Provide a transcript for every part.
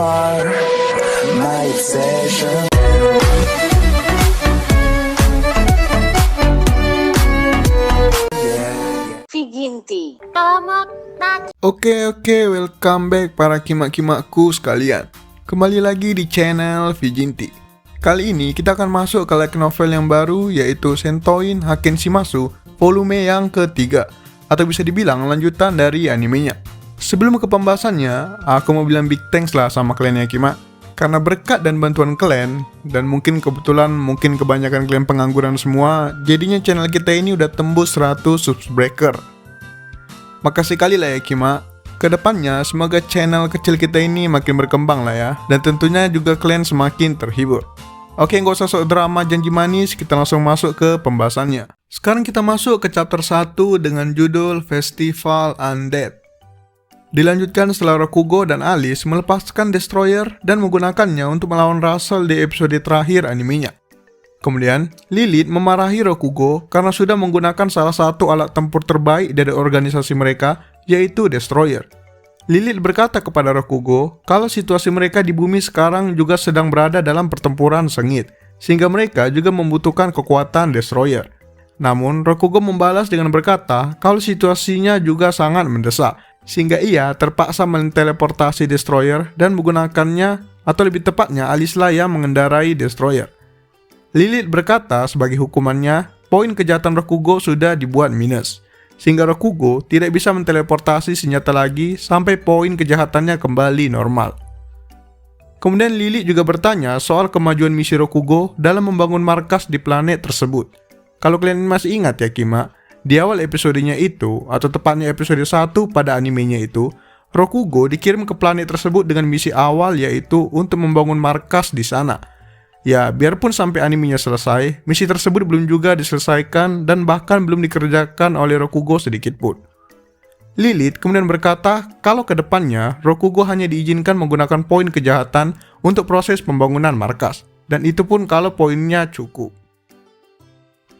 are my obsession. Viginti. Oke, welcome back para kimak-kimakku sekalian. Kembali lagi di channel Viginti. Kali ini kita akan masuk ke light novel yang baru, yaitu Sentoin Haken Shimasu volume yang ketiga, atau bisa dibilang lanjutan dari animenya. Sebelum ke pembahasannya, aku mau bilang big thanks lah sama kalian ya Kima. Karena berkat dan bantuan kalian, dan mungkin kebanyakan kalian pengangguran semua, jadinya channel kita ini udah tembus 100 subscriber. Makasih kali lah ya Kima. Kedepannya semoga channel kecil kita ini makin berkembang lah ya, dan tentunya juga kalian semakin terhibur. Oke, nggak usah sok drama janji manis, kita langsung masuk ke pembahasannya. Sekarang kita masuk ke chapter 1 dengan judul Festival Undead. Dilanjutkan setelah Rokugo dan Alice melepaskan Destroyer dan menggunakannya untuk melawan Russell di episode terakhir animenya. Kemudian, Lilith memarahi Rokugo karena sudah menggunakan salah satu alat tempur terbaik dari organisasi mereka, yaitu Destroyer. Lilith berkata kepada Rokugo kalau situasi mereka di bumi sekarang juga sedang berada dalam pertempuran sengit, sehingga mereka juga membutuhkan kekuatan Destroyer. Namun, Rokugo membalas dengan berkata kalau situasinya juga sangat mendesak, sehingga ia terpaksa menteleportasi Destroyer dan menggunakannya, atau lebih tepatnya Alice lah yang mengendarai Destroyer. Lilith berkata sebagai hukumannya, poin kejahatan Rokugo sudah dibuat minus, sehingga Rokugo tidak bisa menteleportasi senjata lagi sampai poin kejahatannya kembali normal. Kemudian Lilith juga bertanya soal kemajuan misi Rokugo dalam membangun markas di planet tersebut. Kalau kalian masih ingat ya Kima, di awal episodenya itu, atau tepatnya episode 1 pada animenya itu, Rokugo dikirim ke planet tersebut dengan misi awal, yaitu untuk membangun markas di sana. Ya, biarpun sampai animenya selesai, misi tersebut belum juga diselesaikan dan bahkan belum dikerjakan oleh Rokugo sedikit pun. Lilith kemudian berkata kalau ke depannya Rokugo hanya diizinkan menggunakan poin kejahatan untuk proses pembangunan markas, dan itu pun kalau poinnya cukup.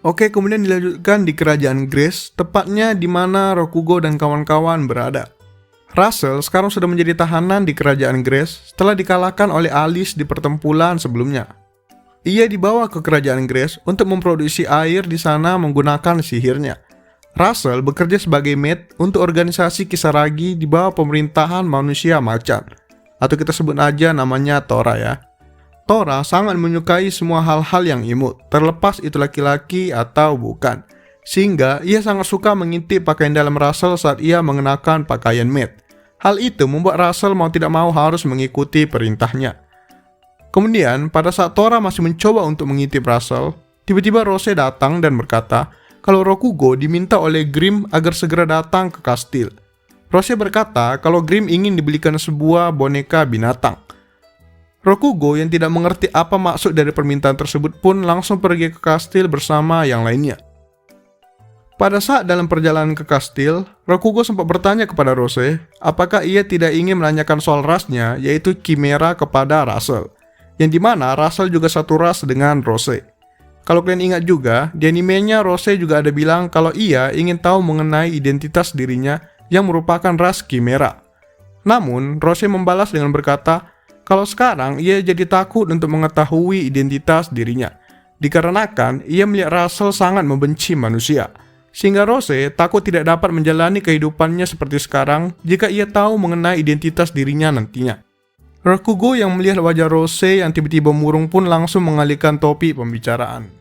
Oke, kemudian dilanjutkan di kerajaan Grace, tepatnya di mana Rokugo dan kawan-kawan berada. Russell sekarang sudah menjadi tahanan di kerajaan Grace setelah dikalahkan oleh Alice di pertempuran sebelumnya. Ia dibawa ke kerajaan Grace untuk memproduksi air di sana menggunakan sihirnya. Russell bekerja sebagai maid untuk organisasi Kisaragi di bawah pemerintahan manusia macan, atau kita sebut aja namanya Tora ya. Tora sangat menyukai semua hal-hal yang imut, terlepas itu laki-laki atau bukan. Sehingga ia sangat suka mengintip pakaian dalam Russell saat ia mengenakan pakaian maid. Hal itu membuat Russell mau tidak mau harus mengikuti perintahnya. Kemudian, pada saat Tora masih mencoba untuk mengintip Russell, tiba-tiba Rose datang dan berkata kalau Rokugo diminta oleh Grimm agar segera datang ke kastil. Rose berkata kalau Grimm ingin dibelikan sebuah boneka binatang. Rokugo yang tidak mengerti apa maksud dari permintaan tersebut pun langsung pergi ke kastil bersama yang lainnya. Pada saat dalam perjalanan ke kastil, Rokugo sempat bertanya kepada Rose apakah ia tidak ingin menanyakan soal rasnya, yaitu Chimera, kepada Russell, yang dimana Russell juga satu ras dengan Rose. Kalau kalian ingat juga, di animenya Rose juga ada bilang kalau ia ingin tahu mengenai identitas dirinya yang merupakan ras Chimera. Namun, Rose membalas dengan berkata kalau sekarang ia jadi takut untuk mengetahui identitas dirinya, dikarenakan ia melihat Russell sangat membenci manusia, sehingga Rose takut tidak dapat menjalani kehidupannya seperti sekarang jika ia tahu mengenai identitas dirinya nantinya. Rokugo yang melihat wajah Rose yang tiba-tiba murung pun langsung mengalihkan topik pembicaraan.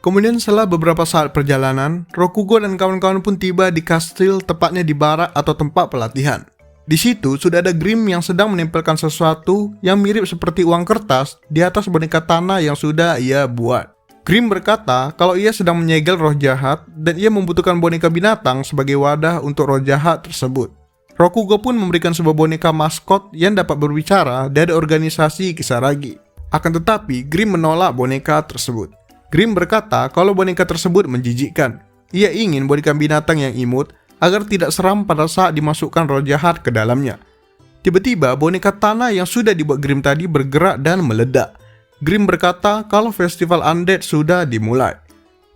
Kemudian setelah beberapa saat perjalanan, Rokugo dan kawan-kawan pun tiba di kastil, tepatnya di barak atau tempat pelatihan. Di situ sudah ada Grimm yang sedang menempelkan sesuatu yang mirip seperti uang kertas di atas boneka tanah yang sudah ia buat. Grimm berkata kalau ia sedang menyegel roh jahat dan ia membutuhkan boneka binatang sebagai wadah untuk roh jahat tersebut. Rokugo pun memberikan sebuah boneka maskot yang dapat berbicara dari organisasi Kisaragi. Akan tetapi, Grimm menolak boneka tersebut. Grimm berkata kalau boneka tersebut menjijikkan. Ia ingin boneka binatang yang imut agar tidak seram pada saat dimasukkan roh jahat ke dalamnya. Tiba-tiba boneka tanah yang sudah dibuat Grimm tadi bergerak dan meledak. Grimm berkata kalau festival Undead sudah dimulai.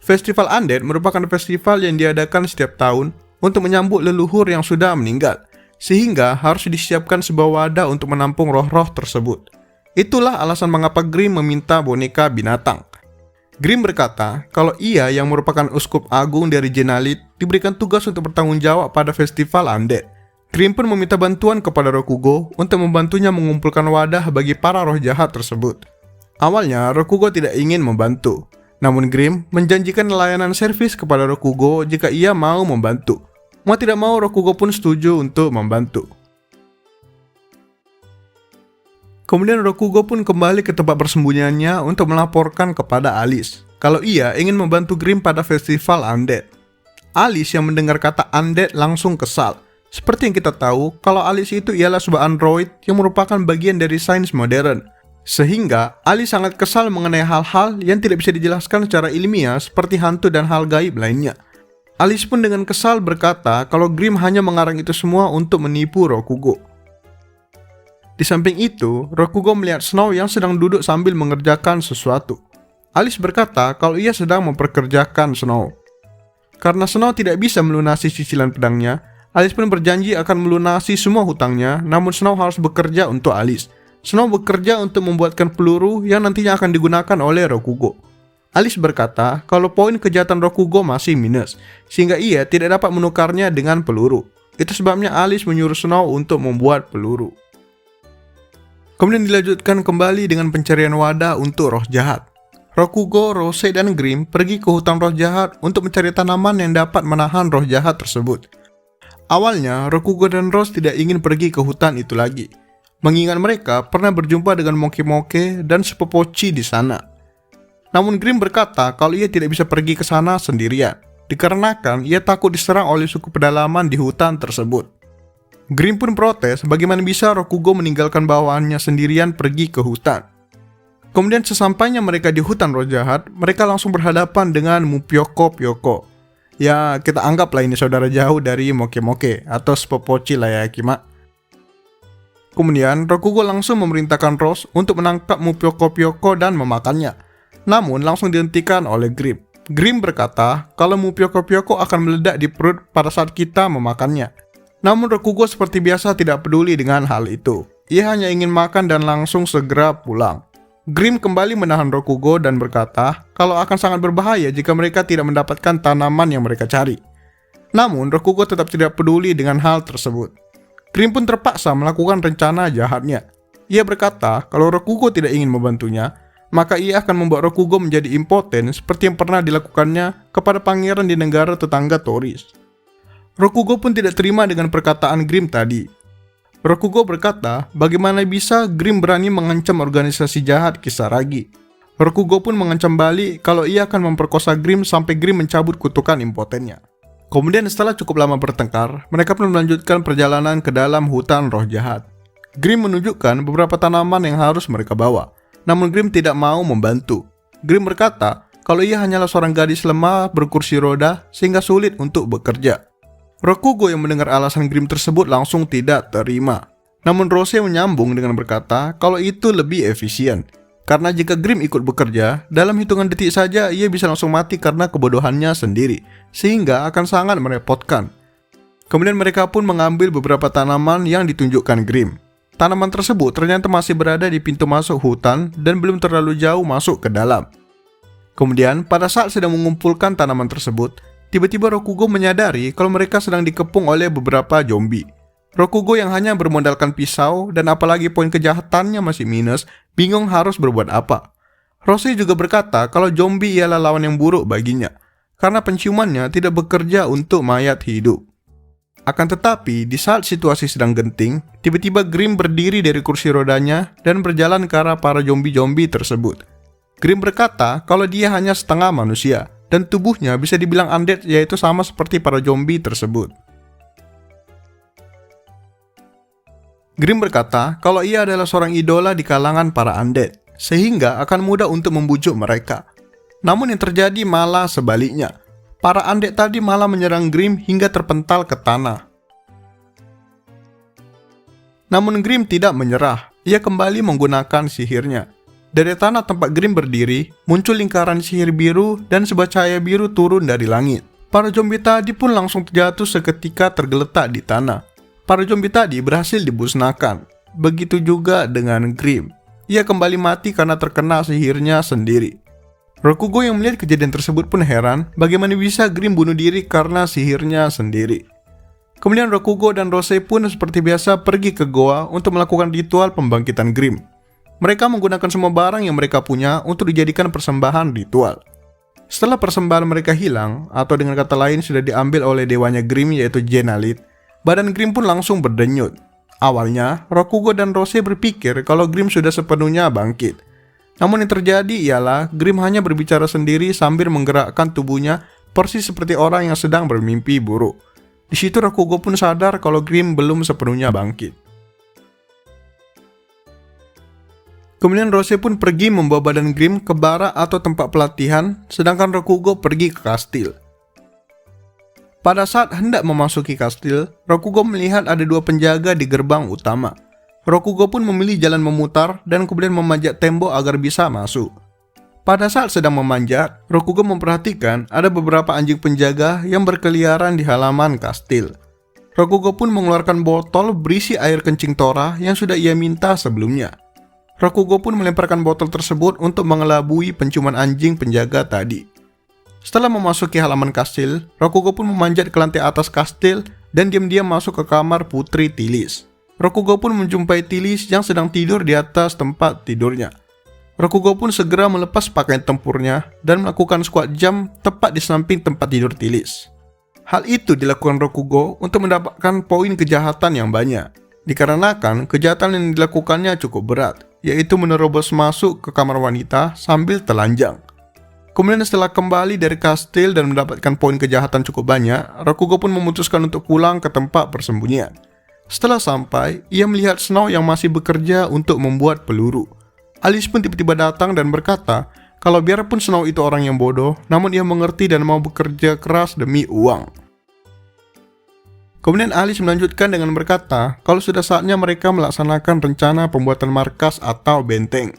Festival Undead merupakan festival yang diadakan setiap tahun untuk menyambut leluhur yang sudah meninggal. sehingga harus disiapkan sebuah wadah untuk menampung roh-roh tersebut. Itulah alasan mengapa Grimm meminta boneka binatang. Grimm berkata kalau ia yang merupakan uskup agung dari Genalit diberikan tugas untuk bertanggung jawab pada festival undead. Grimm pun meminta bantuan kepada Rokugo untuk membantunya mengumpulkan wadah bagi para roh jahat tersebut. Awalnya Rokugo tidak ingin membantu, namun Grimm menjanjikan layanan servis kepada Rokugo jika ia mau membantu. Mau tidak mau Rokugo pun setuju untuk membantu. Kemudian Rokugo pun kembali ke tempat persembunyiannya untuk melaporkan kepada Alice kalau ia ingin membantu Grimm pada festival undead. Alice yang mendengar kata undead langsung kesal. Seperti yang kita tahu, kalau Alice itu ialah sebuah android yang merupakan bagian dari sains modern. Sehingga Alice sangat kesal mengenai hal-hal yang tidak bisa dijelaskan secara ilmiah seperti hantu dan hal gaib lainnya. Alice pun dengan kesal berkata kalau Grimm hanya mengarang itu semua untuk menipu Rokugo. Di samping itu, Rokugo melihat Snow yang sedang duduk sambil mengerjakan sesuatu. Alice berkata kalau ia sedang memperkerjakan Snow. Karena Snow tidak bisa melunasi cicilan pedangnya, Alice pun berjanji akan melunasi semua hutangnya, namun Snow harus bekerja untuk Alice. Snow bekerja untuk membuatkan peluru yang nantinya akan digunakan oleh Rokugo. Alice berkata kalau poin kejahatan Rokugo masih minus, sehingga ia tidak dapat menukarnya dengan peluru. Itu sebabnya Alice menyuruh Snow untuk membuat peluru. Kemudian dilanjutkan kembali dengan pencarian wadah untuk roh jahat. Rokugo, Rose, dan Grimm pergi ke hutan roh jahat untuk mencari tanaman yang dapat menahan roh jahat tersebut. Awalnya, Rokugo dan Rose tidak ingin pergi ke hutan itu lagi, mengingat mereka pernah berjumpa dengan Moke-Moke dan Sepopochi di sana. Namun Grimm berkata kalau ia tidak bisa pergi ke sana sendirian, dikarenakan ia takut diserang oleh suku pedalaman di hutan tersebut. Grimm pun protes bagaimana bisa Rokugo meninggalkan bawahannya sendirian pergi ke hutan. Kemudian sesampainya mereka di hutan roh jahat, mereka langsung berhadapan dengan Mupyoko-Pyoko. Ya, kita anggaplah ini saudara jauh dari Moke-Moke atau Sepopochi lah ya, Kima. Kemudian Rokugo langsung memerintahkan Rose untuk menangkap Mupyoko-Pyoko dan memakannya. Namun langsung dihentikan oleh Grimm. Grimm berkata kalau Mupyoko-Pyoko akan meledak di perut pada saat kita memakannya. Namun Rokugo seperti biasa tidak peduli dengan hal itu. Ia hanya ingin makan dan langsung segera pulang. Grimm kembali menahan Rokugo dan berkata kalau akan sangat berbahaya jika mereka tidak mendapatkan tanaman yang mereka cari. Namun Rokugo tetap tidak peduli dengan hal tersebut. Grimm pun terpaksa melakukan rencana jahatnya. Ia berkata kalau Rokugo tidak ingin membantunya, maka ia akan membuat Rokugo menjadi impoten seperti yang pernah dilakukannya kepada pangeran di negara tetangga Toris. Rokugo pun tidak terima dengan perkataan Grimm tadi. Rokugo berkata bagaimana bisa Grimm berani mengancam organisasi jahat Kisaragi. Rokugo pun mengancam balik kalau ia akan memperkosa Grimm sampai Grimm mencabut kutukan impotennya. Kemudian setelah cukup lama bertengkar, mereka pun melanjutkan perjalanan ke dalam hutan roh jahat. Grimm menunjukkan beberapa tanaman yang harus mereka bawa, namun Grimm tidak mau membantu. Grimm berkata kalau ia hanyalah seorang gadis lemah berkursi roda sehingga sulit untuk bekerja. Rokugo yang mendengar alasan Grimm tersebut langsung tidak terima. Namun Rose menyambung dengan berkata kalau itu lebih efisien. Karena jika Grimm ikut bekerja, dalam hitungan detik saja ia bisa langsung mati karena kebodohannya sendiri, sehingga akan sangat merepotkan. Kemudian mereka pun mengambil beberapa tanaman yang ditunjukkan Grimm. Tanaman tersebut ternyata masih berada di pintu masuk hutan dan belum terlalu jauh masuk ke dalam. Kemudian pada saat sedang mengumpulkan tanaman tersebut, tiba-tiba Rokugo menyadari kalau mereka sedang dikepung oleh beberapa zombie. Rokugo yang hanya bermodalkan pisau dan apalagi poin kejahatannya masih minus, bingung harus berbuat apa. Rose juga berkata kalau zombie ialah lawan yang buruk baginya, karena penciumannya tidak bekerja untuk mayat hidup. Akan tetapi, di saat situasi sedang genting, tiba-tiba Grimm berdiri dari kursi rodanya dan berjalan ke arah para zombie-zombie tersebut. Grimm berkata kalau dia hanya setengah manusia, dan tubuhnya bisa dibilang undead, yaitu sama seperti para zombie tersebut. Grimm berkata kalau ia adalah seorang idola di kalangan para undead, sehingga akan mudah untuk membujuk mereka. Namun yang terjadi malah sebaliknya. Para undead tadi malah menyerang Grimm hingga terpental ke tanah. Namun Grimm tidak menyerah, ia kembali menggunakan sihirnya. Dari tanah tempat Grimm berdiri, muncul lingkaran sihir biru dan sebuah cahaya biru turun dari langit. Para zombie tadi pun langsung terjatuh seketika tergeletak di tanah. Para zombie tadi berhasil dimusnahkan. Begitu juga dengan Grim. Ia kembali mati karena terkena sihirnya sendiri. Rokugo yang melihat kejadian tersebut pun heran bagaimana bisa Grim bunuh diri karena sihirnya sendiri. Kemudian Rokugo dan Rose pun seperti biasa pergi ke goa untuk melakukan ritual pembangkitan Grim. Mereka menggunakan semua barang yang mereka punya untuk dijadikan persembahan ritual. Setelah persembahan mereka hilang, atau dengan kata lain sudah diambil oleh dewanya Grim yaitu Genalit, badan Grim pun langsung berdenyut. Awalnya, Rokugo dan Rose berpikir kalau Grim sudah sepenuhnya bangkit. Namun yang terjadi ialah Grim hanya berbicara sendiri sambil menggerakkan tubuhnya persis seperti orang yang sedang bermimpi buruk. Di situ Rokugo pun sadar kalau Grim belum sepenuhnya bangkit. Kemudian Rose pun pergi membawa badan Grim ke bara atau tempat pelatihan, sedangkan Rokugo pergi ke kastil. Pada saat hendak memasuki kastil, Rokugo melihat ada dua penjaga di gerbang utama. Rokugo pun memilih jalan memutar dan kemudian memanjat tembok agar bisa masuk. Pada saat sedang memanjat, Rokugo memperhatikan ada beberapa anjing penjaga yang berkeliaran di halaman kastil. Rokugo pun mengeluarkan botol berisi air kencing Tora yang sudah ia minta sebelumnya. Rokugo pun melemparkan botol tersebut untuk mengelabui penciuman anjing penjaga tadi. Setelah memasuki halaman kastil, Rokugo pun memanjat ke lantai atas kastil dan diam-diam masuk ke kamar Putri Tilis. Rokugo pun menjumpai Tilis yang sedang tidur di atas tempat tidurnya. Rokugo pun segera melepas pakaian tempurnya dan melakukan squat jump tepat di samping tempat tidur Tilis. Hal itu dilakukan Rokugo untuk mendapatkan poin kejahatan yang banyak, dikarenakan kejahatan yang dilakukannya cukup berat, yaitu menerobos masuk ke kamar wanita sambil telanjang. Kemudian setelah kembali dari kastil dan mendapatkan poin kejahatan cukup banyak, Rokugo pun memutuskan untuk pulang ke tempat persembunyian. Setelah sampai, ia melihat Snow yang masih bekerja untuk membuat peluru. Alice pun tiba-tiba datang dan berkata, kalau biarpun Snow itu orang yang bodoh, namun ia mengerti dan mau bekerja keras demi uang. Kemudian Alice melanjutkan dengan berkata, kalau sudah saatnya mereka melaksanakan rencana pembuatan markas atau benteng.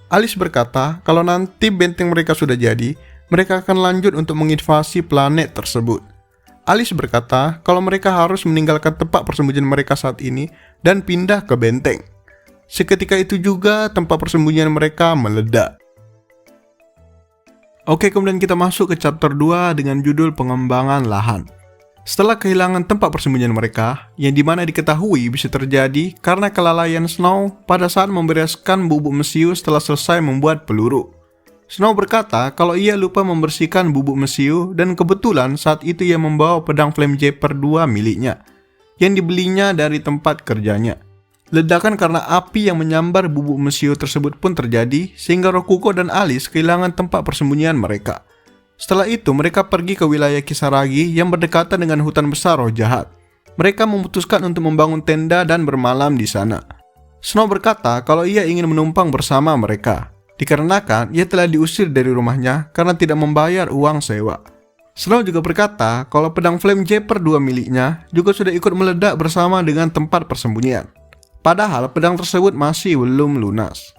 Alice berkata, kalau nanti benteng mereka sudah jadi, mereka akan lanjut untuk menginvasi planet tersebut. Alice berkata, kalau mereka harus meninggalkan tempat persembunyian mereka saat ini dan pindah ke benteng. Seketika itu juga tempat persembunyian mereka meledak. Oke, kemudian kita masuk ke chapter 2 dengan judul pengembangan lahan. Setelah kehilangan tempat persembunyian mereka, yang dimana diketahui bisa terjadi karena kelalaian Snow pada saat membereskan bubuk mesiu setelah selesai membuat peluru. Snow berkata kalau ia lupa membersihkan bubuk mesiu dan kebetulan saat itu ia membawa pedang Flamejammer 2 miliknya, yang dibelinya dari tempat kerjanya. Ledakan karena api yang menyambar bubuk mesiu tersebut pun terjadi sehingga Rokugo dan Alice kehilangan tempat persembunyian mereka. Setelah itu, mereka pergi ke wilayah Kisaragi yang berdekatan dengan hutan besar roh jahat. Mereka memutuskan untuk membangun tenda dan bermalam di sana. Snow berkata kalau ia ingin menumpang bersama mereka, dikarenakan ia telah diusir dari rumahnya karena tidak membayar uang sewa. Snow juga berkata kalau pedang Flamejammer 2 miliknya juga sudah ikut meledak bersama dengan tempat persembunyian. Padahal pedang tersebut masih belum lunas.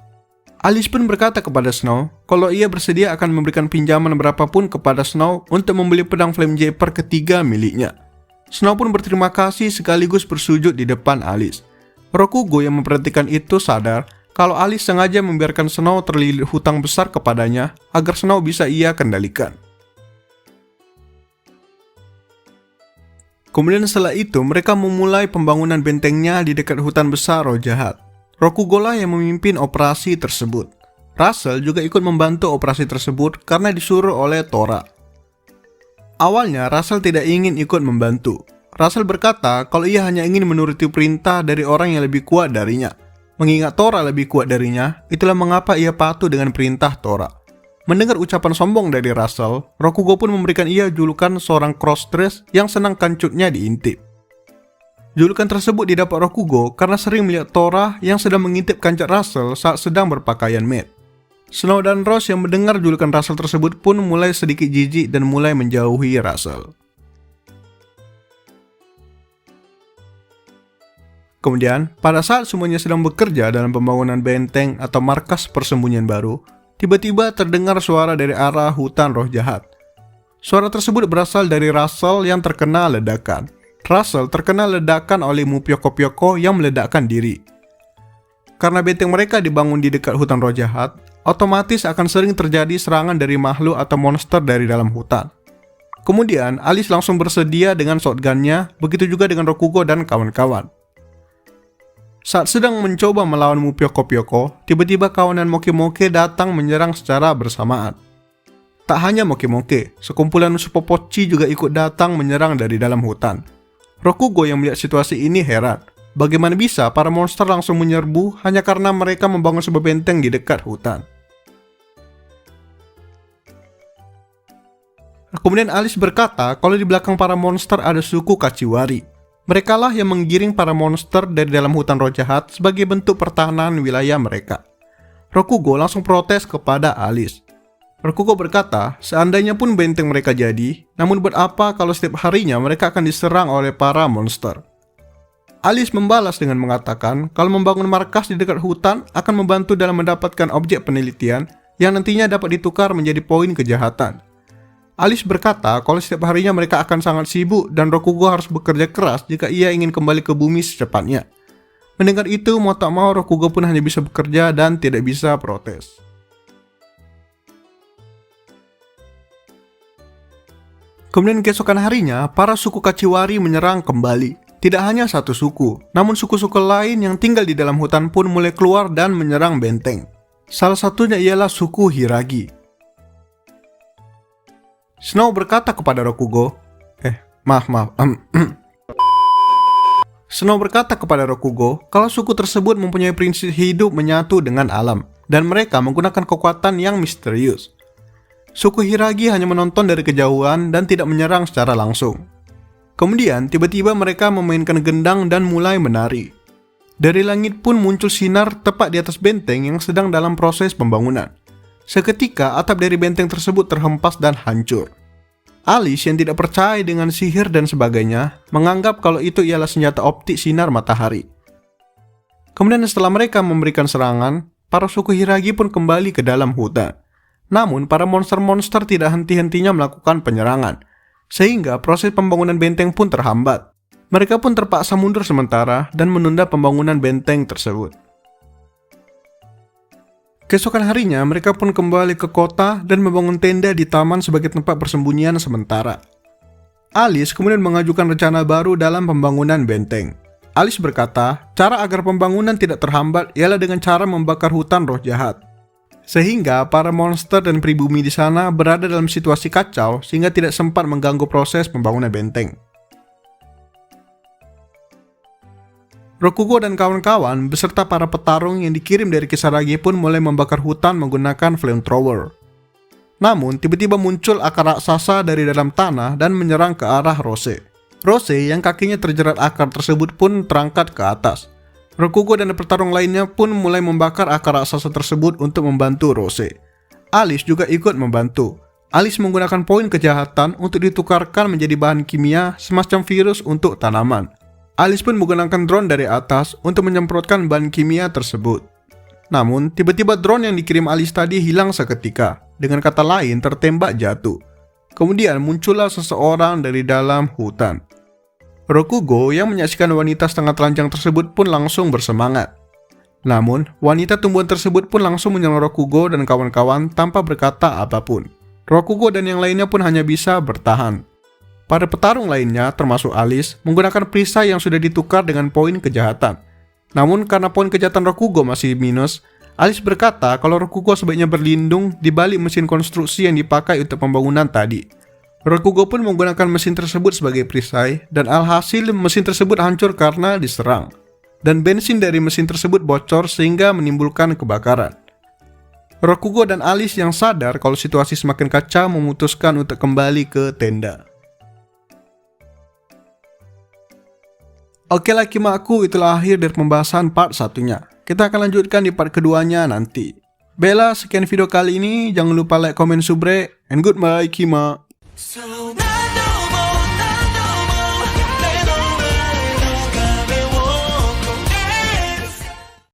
Alice pun berkata kepada Snow kalau ia bersedia akan memberikan pinjaman berapapun kepada Snow untuk membeli pedang Flamejammer ketiga miliknya. Snow pun berterima kasih sekaligus bersujud di depan Alice. Rokugo yang memperhatikan itu sadar kalau Alice sengaja membiarkan Snow terlilit hutang besar kepadanya agar Snow bisa ia kendalikan. Kemudian setelah itu mereka memulai pembangunan bentengnya di dekat hutan besar roh jahat. Rokugo lah yang memimpin operasi tersebut. Russell juga ikut membantu operasi tersebut karena disuruh oleh Tora. Awalnya Russell tidak ingin ikut membantu. Russell berkata kalau ia hanya ingin menuruti perintah dari orang yang lebih kuat darinya. Mengingat Tora lebih kuat darinya, itulah mengapa ia patuh dengan perintah Tora. Mendengar ucapan sombong dari Russell, Rokugo pun memberikan ia julukan seorang crossdress yang senang kancutnya diintip. Julukan tersebut didapat Rokugo karena sering melihat Tora yang sedang mengintip kancak Russell saat sedang berpakaian maid. Snow dan Rose yang mendengar julukan Russell tersebut pun mulai sedikit jijik dan mulai menjauhi Russell. Kemudian, pada saat semuanya sedang bekerja dalam pembangunan benteng atau markas persembunyian baru, tiba-tiba terdengar suara dari arah hutan roh jahat. Suara tersebut berasal dari Russell yang terkena ledakan. Russell terkena ledakan oleh Mu-Pyoko-Pyoko yang meledakkan diri. Karena benteng mereka dibangun di dekat hutan roh jahat, otomatis akan sering terjadi serangan dari makhluk atau monster dari dalam hutan. Kemudian, Alice langsung bersedia dengan shotgunnya, begitu juga dengan Rokugo dan kawan-kawan. Saat sedang mencoba melawan Mu-Pyoko-Pyoko, tiba-tiba kawanan Moke-Moke datang menyerang secara bersamaan. Tak hanya Moke-Moke, sekumpulan Usupopochi juga ikut datang menyerang dari dalam hutan. Rokugo yang melihat situasi ini heran, bagaimana bisa para monster langsung menyerbu hanya karena mereka membangun sebuah benteng di dekat hutan. Kemudian Alice berkata kalau di belakang para monster ada suku Kachiwari. Merekalah yang menggiring para monster dari dalam hutan roh jahat sebagai bentuk pertahanan wilayah mereka. Rokugo langsung protes kepada Alice. Rokugo berkata, seandainya pun benteng mereka jadi, namun buat apa kalau setiap harinya mereka akan diserang oleh para monster? Alice membalas dengan mengatakan kalau membangun markas di dekat hutan akan membantu dalam mendapatkan objek penelitian yang nantinya dapat ditukar menjadi poin kejahatan. Alice berkata kalau setiap harinya mereka akan sangat sibuk dan Rokugo harus bekerja keras jika ia ingin kembali ke bumi secepatnya. Mendengar itu, mau tak mau Rokugo pun hanya bisa bekerja dan tidak bisa protes. Kemudian keesokan harinya, para suku Kachiwari menyerang kembali. Tidak hanya satu suku, namun suku-suku lain yang tinggal di dalam hutan pun mulai keluar dan menyerang benteng. Salah satunya ialah suku Hiragi. Snow berkata kepada Rokugo, Snow berkata kepada Rokugo kalau suku tersebut mempunyai prinsip hidup menyatu dengan alam, dan mereka menggunakan kekuatan yang misterius. Suku Hiragi hanya menonton dari kejauhan dan tidak menyerang secara langsung. Kemudian, tiba-tiba mereka memainkan gendang dan mulai menari. Dari langit pun muncul sinar tepat di atas benteng yang sedang dalam proses pembangunan. Seketika, atap dari benteng tersebut terhempas dan hancur. Alice yang tidak percaya dengan sihir dan sebagainya, menganggap kalau itu ialah senjata optik sinar matahari. Kemudian setelah mereka memberikan serangan, para suku Hiragi pun kembali ke dalam hutan. Namun, para monster-monster tidak henti-hentinya melakukan penyerangan, sehingga proses pembangunan benteng pun terhambat. Mereka pun terpaksa mundur sementara dan menunda pembangunan benteng tersebut. Keesokan harinya, mereka pun kembali ke kota dan membangun tenda di taman sebagai tempat persembunyian sementara. Alice kemudian mengajukan rencana baru dalam pembangunan benteng. Alice berkata, cara agar pembangunan tidak terhambat ialah dengan cara membakar hutan roh jahat. Sehingga para monster dan pribumi di sana berada dalam situasi kacau sehingga tidak sempat mengganggu proses pembangunan benteng. Rokugo dan kawan-kawan beserta para petarung yang dikirim dari Kisaragi pun mulai membakar hutan menggunakan flamethrower. Namun tiba-tiba muncul akar raksasa dari dalam tanah dan menyerang ke arah Rose. Rose yang kakinya terjerat akar tersebut pun terangkat ke atas. Rokugo dan petarung lainnya pun mulai membakar akar raksasa tersebut untuk membantu Rose. Alice juga ikut membantu. Alice menggunakan poin kejahatan untuk ditukarkan menjadi bahan kimia semacam virus untuk tanaman. Alice pun menggunakan drone dari atas untuk menyemprotkan bahan kimia tersebut. Namun, tiba-tiba drone yang dikirim Alice tadi hilang seketika. Dengan kata lain, tertembak jatuh. Kemudian muncullah seseorang dari dalam hutan. Rokugo yang menyaksikan wanita setengah telanjang tersebut pun langsung bersemangat. Namun, wanita tumbuhan tersebut pun langsung menyerang Rokugo dan kawan-kawan tanpa berkata apapun. Rokugo dan yang lainnya pun hanya bisa bertahan. Para petarung lainnya, termasuk Alice, menggunakan perisai yang sudah ditukar dengan poin kejahatan. Namun, karena poin kejahatan Rokugo masih minus, Alice berkata kalau Rokugo sebaiknya berlindung di balik mesin konstruksi yang dipakai untuk pembangunan tadi. Rokugo pun menggunakan mesin tersebut sebagai perisai, dan alhasil mesin tersebut hancur karena diserang. Dan bensin dari mesin tersebut bocor sehingga menimbulkan kebakaran. Rokugo dan Alice yang sadar kalau situasi semakin kacau memutuskan untuk kembali ke tenda. Oke lah Kimakku, itulah akhir dari pembahasan part satunya. Kita akan lanjutkan di part keduanya nanti. Bella, sekian video kali ini. Jangan lupa like, comment, subrek, and goodbye Kima. So